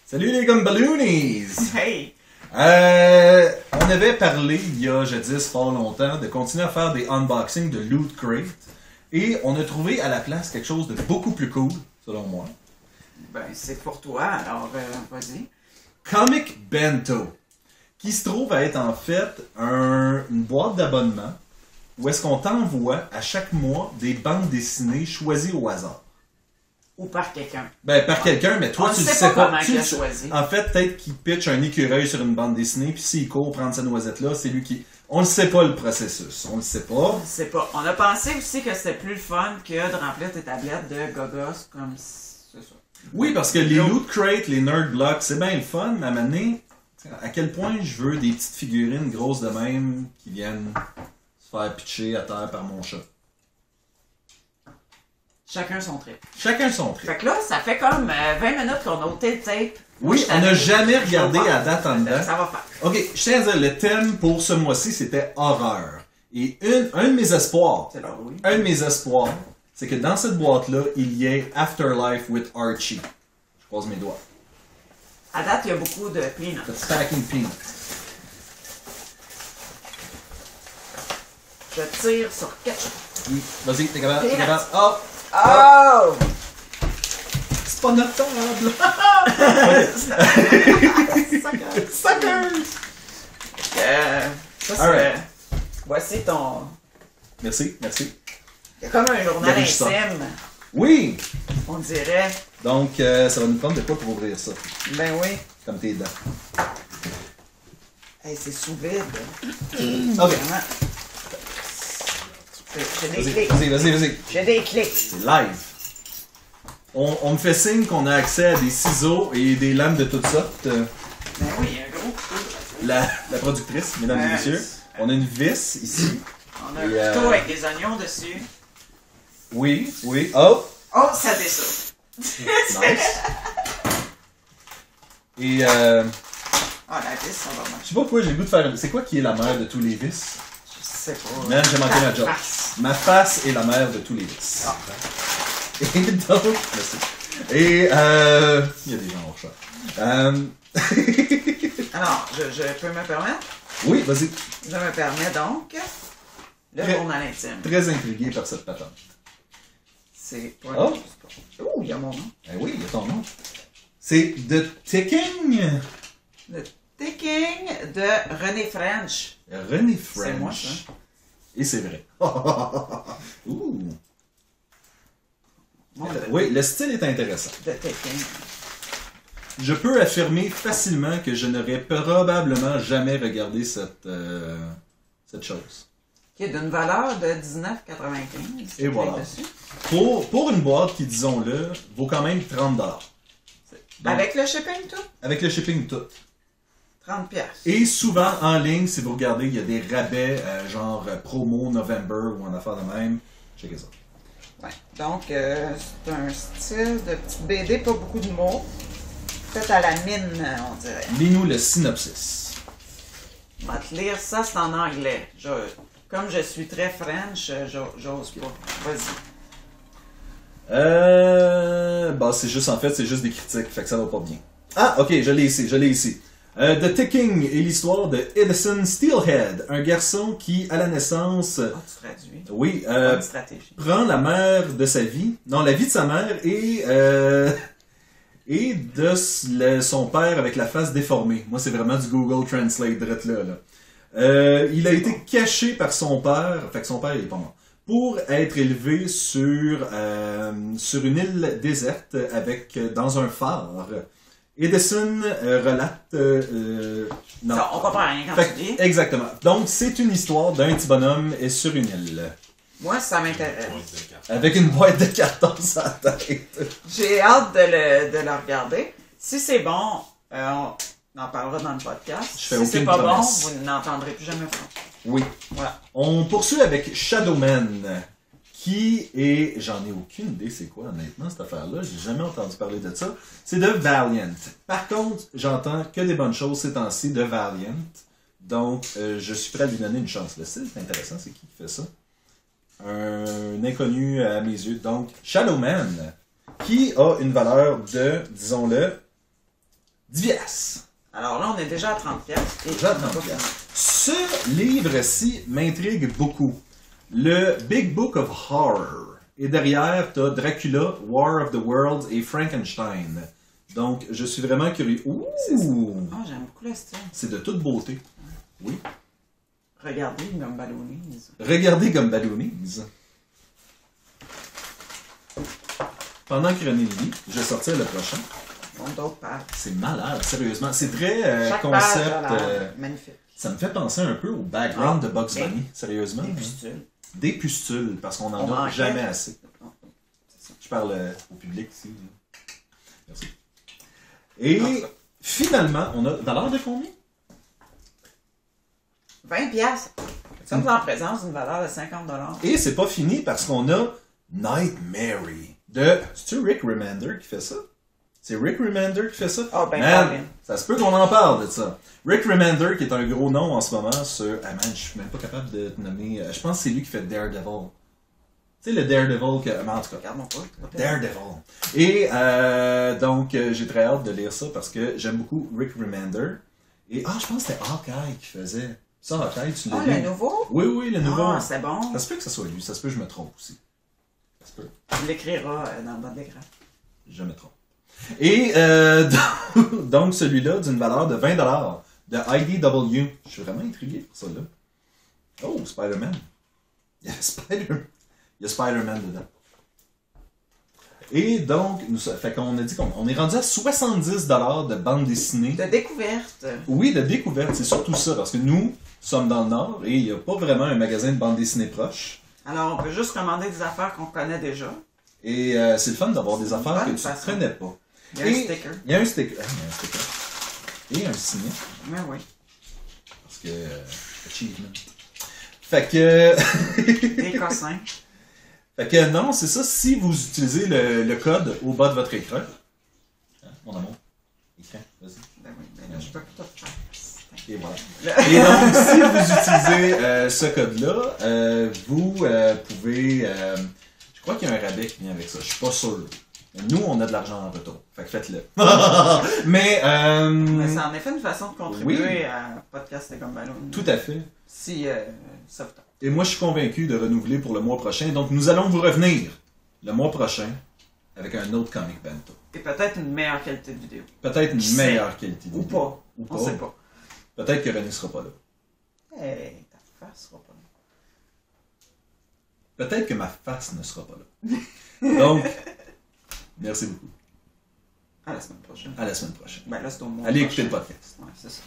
Salut les Gumballoonies! Hey! On avait parlé il y a jadis fort longtemps de continuer à faire des unboxings de Loot Crate et on a trouvé à la place quelque chose de beaucoup plus cool, selon moi. Ben, c'est pour toi, alors vas-y. Comic Bento, qui se trouve à être en fait une boîte d'abonnement où est-ce qu'on t'envoie à chaque mois des bandes dessinées choisies au hasard. Ou par quelqu'un. Ben, par quelqu'un, mais toi, On tu le sait sais pas pas. comment Tu il le a sais. choisi. En fait, peut-être qu'il pitch un écureuil sur une bande dessinée, puis s'il court prendre sa noisette-là, c'est lui qui... On ne sait pas le processus. On le sait pas. Je sais pas. On a pensé aussi que c'était plus le fun que de remplir tes tablettes de gogos comme c'est ça. Oui, parce que les Loot Crate, les Nerd Blocks, c'est bien le fun, mais à un moment donné, à quel point je veux des petites figurines grosses de même qui viennent se faire pitcher à terre par mon chat. Chacun son trip. Chacun son trip. Fait que là, ça fait comme 20 minutes qu'on a ôté le tape. Oui, on n'a jamais regardé à date en dedans. Ça va faire. Ok, je tiens à dire, le thème pour ce mois-ci, c'était horreur. Et un de mes espoirs, C'est là, oui. un de mes espoirs, c'est que dans cette boîte-là, il y ait Afterlife with Archie. Je croise mes doigts. À date, il y a beaucoup de peanuts. The Stacking Peanut. Je tire sur ketchup. Oui, vas-y, t'es capable, t'es Peanut. capable. Oh! Oh! C'est pas notre table! Suckers! Ça, c'est... Alright. Voici ton... Merci, merci. C'est comme un journal Enrichissant. intime, Oui! on dirait. Donc, ça va nous prendre de quoi pour ouvrir ça? Ben oui. Comme tes dents. Hey, c'est sous vide. Ok. Vraiment. J'ai des Vas-y, clics. vas-y. J'ai des clics. C'est live. On me fait signe qu'on a accès à des ciseaux et des lames de toutes sortes. Ben oui, il y a un gros couteau. La productrice, mesdames et Ouais. messieurs. On a une vis ici. On a Et, un couteau avec des oignons dessus. Oui, oui. Oh! Oh, ça descend. Nice. Et Ah, la vis, ça va je marcher. sais pas pourquoi j'ai le goût de faire... C'est quoi qui est la mère de tous les vis? Je sais pas. Man, j'ai manqué ma job. Face. Ma face est la mère de tous les vis. Ah. Et donc... Merci. Et il y a des gens au chat. Alors, je peux me permettre? Oui, vas-y. Je me permets donc le Très- journal intime. Très intrigué par cette patente. C'est pas... Oh. Oh, il y a mon nom. Ben oui, il y a ton nom. C'est The Ticking. Le Ticking de René French. René French. C'est moi, ça. Et c'est vrai. Ouh. Mon Oui, le style est intéressant. The Ticking. Je peux affirmer facilement que je n'aurais probablement jamais regardé cette chose. Qui est d'une valeur de 19,95. Et voilà. Dessus. Pour une boîte qui, disons-le, vaut quand même 30$. Donc, Avec le shipping tout? avec le shipping tout. 30 pièces. Et souvent, en ligne, si vous regardez, il y a des rabais, genre promo November ou en affaire de même. Checkez ça. Ouais. Donc, c'est un style de petite BD, pas beaucoup de mots. Fait à la mine, on dirait. Lis-nous le synopsis. On va te lire ça, c'est en anglais. Comme je suis très French, j'ose pas. Vas-y. Bah, c'est juste, en fait, c'est juste des critiques, fait que ça va pas bien. Ah, ok, je l'ai ici. The Ticking est l'histoire de Edison Steelhead, un garçon qui, à la naissance, Ah, tu traduis. oui, Bonne stratégie. prend la mère de sa vie, non, la vie de sa mère et de son père avec la face déformée. Moi, c'est vraiment du Google Translate, drette là. Il a été caché par son père, fait que son père il est pas mort, pour être élevé sur une île déserte dans un phare. Edison relate... non. Ça, on comprend rien quand Fait tu dis. que- exactement. Donc, c'est une histoire d'un petit bonhomme est sur une île. Moi, ça m'intéresse. Avec une boîte de carton sur la tête. J'ai hâte de le regarder. Si c'est bon, on en parlera dans le podcast. Je fais Si c'est aucune pas promesse. bon, vous n'entendrez plus jamais ça. Oui. Voilà. On poursuit avec Shadowman, qui est... J'en ai aucune idée c'est quoi, honnêtement, cette affaire-là. J'ai jamais entendu parler de ça. C'est de Valiant. Par contre, j'entends que des bonnes choses ces temps-ci de Valiant. Donc, je suis prêt à lui donner une chance. Le style est intéressant. C'est qui fait ça? Un inconnu à mes yeux. Donc, Shadowman, qui a une valeur de, disons-le, 10$. Alors là, on est déjà à 30$. Et Déjà à on a pas 30$. fini. Ce livre-ci m'intrigue beaucoup. Le Big Book of Horror. Et derrière, tu as Dracula, War of the Worlds et Frankenstein. Donc, je suis vraiment curieux. Ouh! Ah, j'aime beaucoup le style. C'est de toute beauté. Oui. Regardez, comme Balloonies. Regardez comme Balloonies. Pendant que René lit, je vais sortir le prochain. Bon, d'autres pages. C'est malade, sérieusement. C'est très Chaque concept. page a l'air magnifique. Ça me fait penser un peu au background de Bugs et- Bunny, sérieusement. Des pustules. Des pustules, parce qu'on On n'en a manquait. jamais assez. Non, c'est ça. Je parle au public ici. là. Merci. Et Ah, ça. finalement, on a valeur de combien? 20$. Nous sommes en présence d'une valeur de 50$. Et c'est pas fini parce qu'on a Night Mary de... C'est-tu Rick Remender qui fait ça? C'est Rick Remender qui fait ça? Oh, ben, Man, Colin. ça se peut qu'on en parle de ça. Rick Remender, qui est un gros nom en ce moment sur... Ah man, je suis même pas capable de te nommer... Je pense que c'est lui qui fait Daredevil. Tu sais, le Daredevil que... En tout cas, Regarde mon pouce. Daredevil. Et donc, j'ai très hâte de lire ça parce que j'aime beaucoup Rick Remender. Et je pense que c'était Hawkeye qui faisait. Ça, Hawkeye, tu l'as Oh, lu? le nouveau? Oui, oui, le nouveau. Ah, c'est bon. Ça se peut que ça soit lui, ça se peut que je me trompe aussi. Ça se peut, Tu l'écriras dans le bas de l'écran. je me trompe. Et donc, celui-là, d'une valeur de 20$ de IDW. Je suis vraiment intrigué pour ça, là. Oh, Spider-Man. Il y a Spider-Man dedans. Et donc, fait qu'on a dit qu'on est rendu à 70$ de bande dessinée. De découverte. Oui, de découverte, c'est surtout ça, parce que nous sommes dans le Nord et il n'y a pas vraiment un magasin de bande dessinée proche. Alors, on peut juste commander des affaires qu'on connaît déjà. Et c'est le fun d'avoir des affaires que bonne tu façon. ne connais pas. Il y a un sticker. Il y a un sticker. Il y a un sticker. Et un signet, Mais oui. parce que... achievement. Fait que... Des cossins. Fait que non, c'est ça, si vous utilisez le code au bas de votre écran... Hein, mon amour? Écran, vas-y. Ben oui, ben là, je peux tout faire. Et voilà. Et donc, si vous utilisez ce code-là, vous pouvez... je crois qu'il y a un rabais qui vient avec ça. Je suis pas sûr. Nous, on a de l'argent en retour. Fait que faites-le. Mais... Mais c'est en effet une façon de contribuer Oui. à Podcast et comme Ballon. Tout à fait. Si ça vous tente. Et moi, je suis convaincu de renouveler pour le mois prochain. Donc, nous allons vous revenir le mois prochain avec un autre Comic Bento. Et peut-être une meilleure qualité de vidéo. Peut-être une Qui sait? meilleure qualité de Ou vidéo. pas. Ou On sait pas. Peut-être que René sera pas là. Hey, ta face sera pas là. Peut-être que ma face ne sera pas là. Donc, merci beaucoup. À la semaine prochaine. À la semaine prochaine. Ben là, c'est au mois Allez prochain. écouter le podcast. Ouais, c'est ça.